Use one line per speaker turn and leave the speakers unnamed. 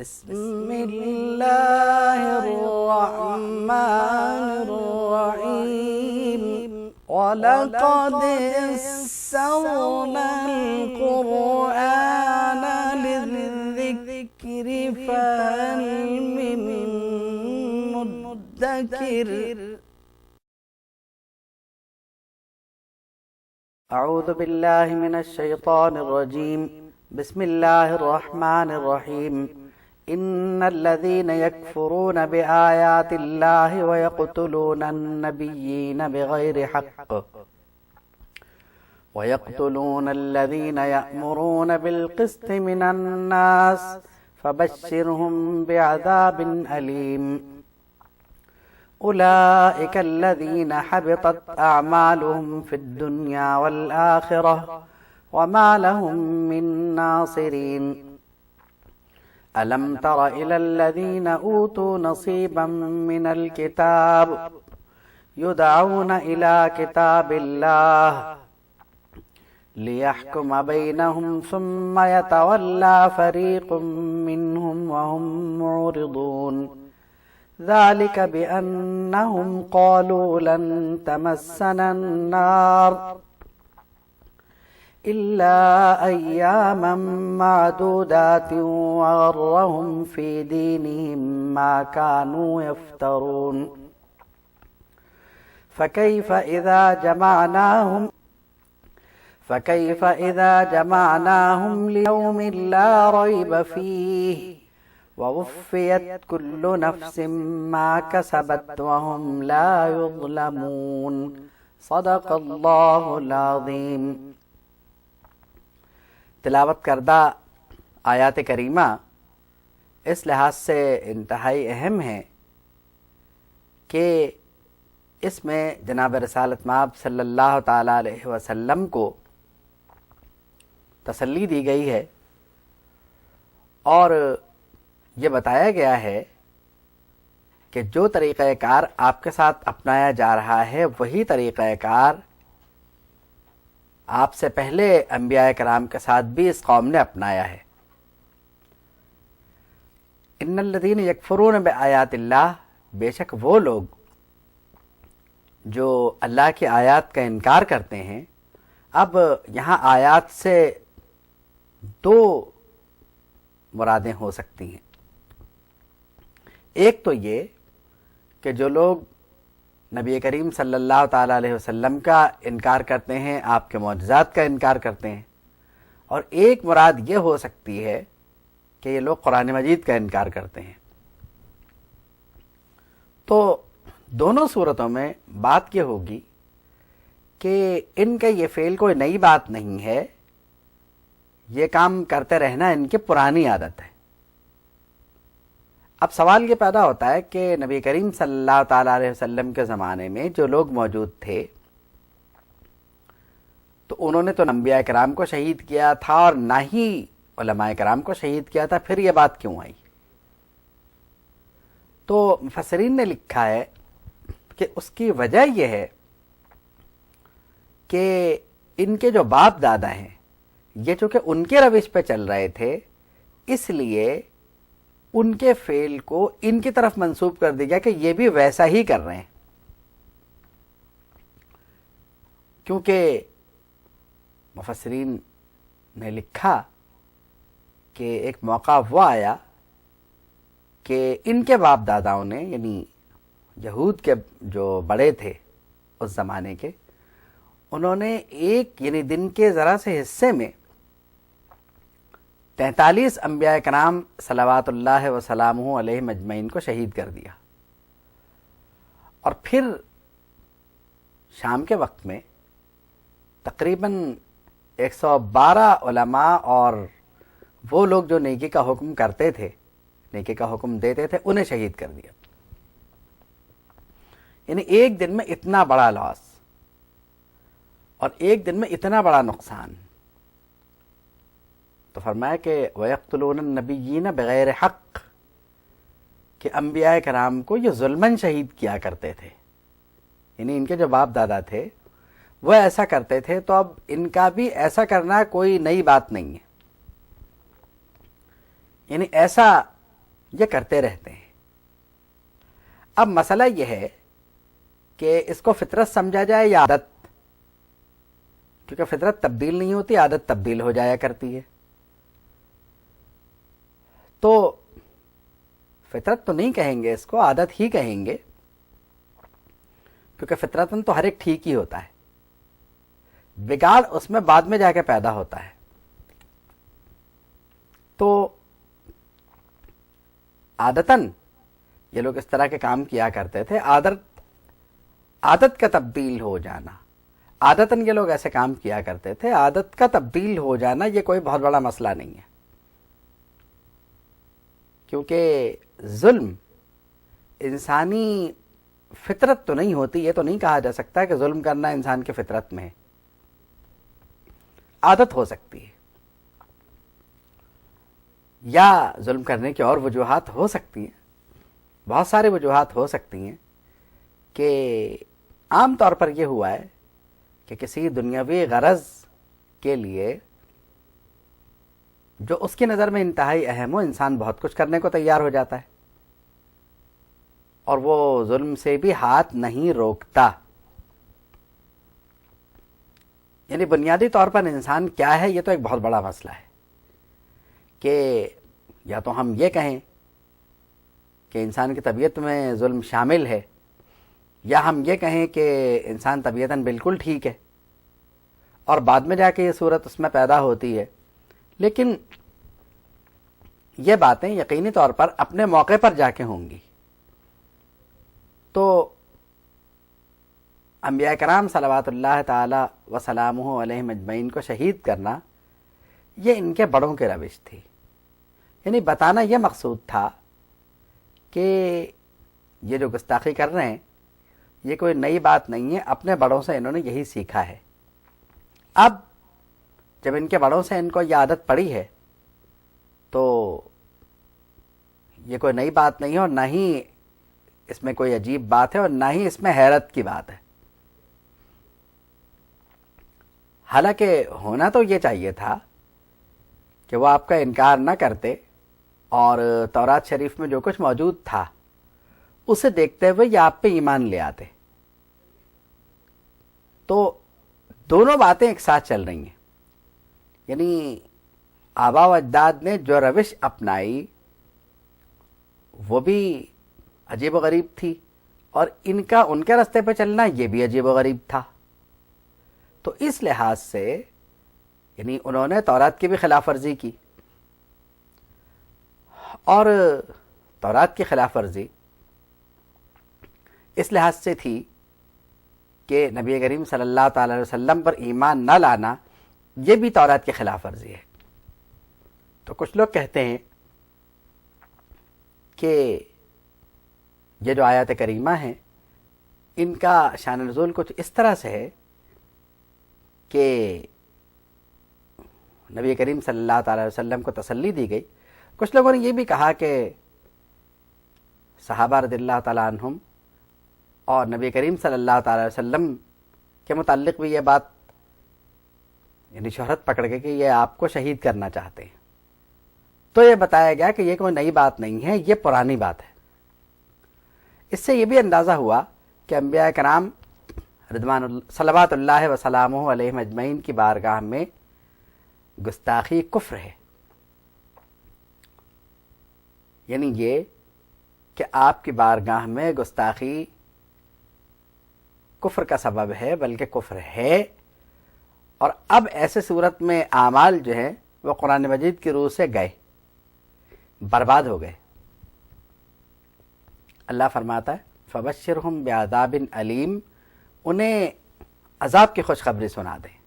بسم الله الرحمن الرحيم ولقد يسرنا القرآن للذكر فهل من مدكر أعوذ بالله من الشيطان الرجيم بسم الله الرحمن الرحيم إن الذين يكفرون بآيات الله ويقتلون النبيين بغير حق ويقتلون الذين يأمرون بالقسط من الناس فبشرهم بعذاب أليم أولئك الذين حبطت أعمالهم في الدنيا والآخرة وما لهم من ناصرين ألم تر إلى الذين أوتوا نصيبا من الكتاب يدعون إلى كتاب الله ليحكم بينهم ثم يتولى فريق منهم وهم معرضون ذلك بأنهم قالوا لن تمسنا النار إلا أياما معدودات وغرهم في دينهم ما كانوا يفترون فكيف إذا جمعناهم ليوم لا ريب فيه ووفيت كل نفس ما كسبت وهم لا يظلمون صدق اللہ العظیم۔ تلاوت کردہ آیات کریمہ اس لحاظ سے انتہائی اہم ہے کہ اس میں جناب رسالت مآب صلی اللہ تعالیٰ علیہ وسلم کو تسلی دی گئی ہے اور یہ بتایا گیا ہے کہ جو طریقہ کار آپ کے ساتھ اپنایا جا رہا ہے وہی طریقہ کار آپ سے پہلے انبیاء کرام کے ساتھ بھی اس قوم نے اپنایا ہے۔ ان الذین یکفرون بآیات اللہ، بے شک وہ لوگ جو اللہ کی آیات کا انکار کرتے ہیں۔ اب یہاں آیات سے دو مرادیں ہو سکتی ہیں۔ ایک تو یہ کہ جو لوگ نبی کریم صلی اللہ تعالیٰ علیہ وسلم کا انکار کرتے ہیں، آپ کے معجزات کا انکار کرتے ہیں، اور ایک مراد یہ ہو سکتی ہے کہ یہ لوگ قرآن مجید کا انکار کرتے ہیں۔ تو دونوں صورتوں میں بات یہ ہوگی کہ ان کا یہ فعل کوئی نئی بات نہیں ہے، یہ کام کرتے رہنا ان کی پرانی عادت ہے۔ اب سوال یہ پیدا ہوتا ہے کہ نبی کریم صلی اللہ تعالیٰ علیہ وسلم کے زمانے میں جو لوگ موجود تھے تو انہوں نے تو انبیاء کرام کو شہید کیا تھا اور نہ ہی علماء کرام کو شہید کیا تھا، پھر یہ بات کیوں آئی؟ تو مفسرین نے لکھا ہے کہ اس کی وجہ یہ ہے کہ ان کے جو باپ دادا ہیں یہ چونکہ ان کے روش پہ چل رہے تھے، اس لیے ان کے فعل کو ان کی طرف منسوب کر دیا کہ یہ بھی ویسا ہی کر رہے ہیں، کیونکہ مفسرین نے لکھا کہ ایک موقع وہ آیا کہ ان کے باپ داداؤں نے، یعنی یہود کے جو بڑے تھے اس زمانے کے، انہوں نے ایک یعنی دن کے ذرا سے حصے میں 43 انبیاء کرام صلوات اللہ وسلامہ علیہم اجمعین کو شہید کر دیا، اور پھر شام کے وقت میں تقریباً 112 علماء اور وہ لوگ جو نیکی کا حکم کرتے تھے، نیکی کا حکم دیتے تھے، انہیں شہید کر دیا۔ یعنی ایک دن میں اتنا بڑا لاس اور ایک دن میں اتنا بڑا نقصان۔ تو فرمایا کہ وَيَقْتُلُونَ النَّبِيِّينَ بِغَيْرِ حَقٍّ، کہ انبیاء کرام کو یہ ظلماً شہید کیا کرتے تھے، یعنی ان کے جو باپ دادا تھے وہ ایسا کرتے تھے، تو اب ان کا بھی ایسا کرنا کوئی نئی بات نہیں ہے، یعنی ایسا یہ کرتے رہتے ہیں۔ اب مسئلہ یہ ہے کہ اس کو فطرت سمجھا جائے یا عادت، کیونکہ فطرت تبدیل نہیں ہوتی، عادت تبدیل ہو جایا کرتی ہے۔ تو فطرت تو نہیں کہیں گے اس کو، عادت ہی کہیں گے، کیونکہ فطرتاً تو ہر ایک ٹھیک ہی ہوتا ہے، بگاڑ اس میں بعد میں جا کے پیدا ہوتا ہے۔ تو عادتاً یہ لوگ اس طرح کے کام کیا کرتے تھے، عادت کا تبدیل ہو جانا، عادتاً یہ لوگ ایسے کام کیا کرتے تھے، عادت کا تبدیل ہو جانا یہ کوئی بہت بڑا مسئلہ نہیں ہے، کیونکہ ظلم انسانی فطرت تو نہیں ہوتی، یہ تو نہیں کہا جا سکتا کہ ظلم کرنا انسان کی فطرت میں ہے، عادت ہو سکتی ہے، یا ظلم کرنے کی اور وجوہات ہو سکتی ہیں، بہت سارے وجوہات ہو سکتی ہیں، کہ عام طور پر یہ ہوا ہے کہ کسی دنیاوی غرض کے لیے جو اس کی نظر میں انتہائی اہم ہو، انسان بہت کچھ کرنے کو تیار ہو جاتا ہے، اور وہ ظلم سے بھی ہاتھ نہیں روکتا۔ یعنی بنیادی طور پر انسان کیا ہے، یہ تو ایک بہت بڑا مسئلہ ہے، کہ یا تو ہم یہ کہیں کہ انسان کی طبیعت میں ظلم شامل ہے، یا ہم یہ کہیں کہ انسان طبیعتاً بالکل ٹھیک ہے اور بعد میں جا کے یہ صورت اس میں پیدا ہوتی ہے۔ لیکن یہ باتیں یقینی طور پر اپنے موقع پر جا کے ہوں گی۔ تو انبیاء کرام صلوات اللہ تعالی وسلامہ علیہم اجمعین کو شہید کرنا یہ ان کے بڑوں کی روش تھی، یعنی بتانا یہ مقصود تھا کہ یہ جو گستاخی کر رہے ہیں یہ کوئی نئی بات نہیں ہے، اپنے بڑوں سے انہوں نے یہی سیکھا ہے۔ اب جب ان کے بڑوں سے ان کو یہ عادت پڑی ہے تو یہ کوئی نئی بات نہیں ہے، اور نہ ہی اس میں کوئی عجیب بات ہے، اور نہ ہی اس میں حیرت کی بات ہے۔ حالانکہ ہونا تو یہ چاہیے تھا کہ وہ آپ کا انکار نہ کرتے اور تورات شریف میں جو کچھ موجود تھا اسے دیکھتے ہوئے یہ آپ پہ ایمان لے آتے۔ تو دونوں باتیں ایک ساتھ چل رہی ہیں، یعنی آبا و اجداد نے جو روش اپنائی وہ بھی عجیب و غریب تھی، اور ان کے راستے پہ چلنا یہ بھی عجیب و غریب تھا۔ تو اس لحاظ سے یعنی انہوں نے تورات کی بھی خلاف ورزی کی، اور تورات کی خلاف ورزی اس لحاظ سے تھی کہ نبی کریم صلی اللہ تعالی علیہ وسلم پر ایمان نہ لانا یہ بھی تورات کی خلاف ورزی ہے۔ تو کچھ لوگ کہتے ہیں کہ یہ جو آیات کریمہ ہیں ان کا شان نزول کچھ اس طرح سے ہے کہ نبی کریم صلی اللہ تعالی علیہ وسلم کو تسلی دی گئی۔ کچھ لوگوں نے یہ بھی کہا کہ صحابہ رضی اللہ تعالی عنہم اور نبی کریم صلی اللہ تعالی علیہ وسلم کے متعلق بھی یہ بات یعنی شہرت پکڑ کے کہ یہ آپ کو شہید کرنا چاہتے ہیں۔ تو یہ بتایا گیا کہ یہ کوئی نئی بات نہیں ہے، یہ پرانی بات ہے۔ اس سے یہ بھی اندازہ ہوا کہ انبیاء کرام صلوات اللہ وسلامہ علیہم اجمعین کی بارگاہ میں گستاخی کفر ہے، یعنی یہ کہ آپ کی بارگاہ میں گستاخی کفر کا سبب ہے، بلکہ کفر ہے، اور اب ایسے صورت میں اعمال جو ہیں وہ قرآن مجید کی روح سے گئے، برباد ہو گئے۔ اللہ فرماتا ہے فَبَشِّرْهُمْ بِعَذَابٍ أَلِيمٍ، انہیں عذاب کی خوشخبری سنا دیں۔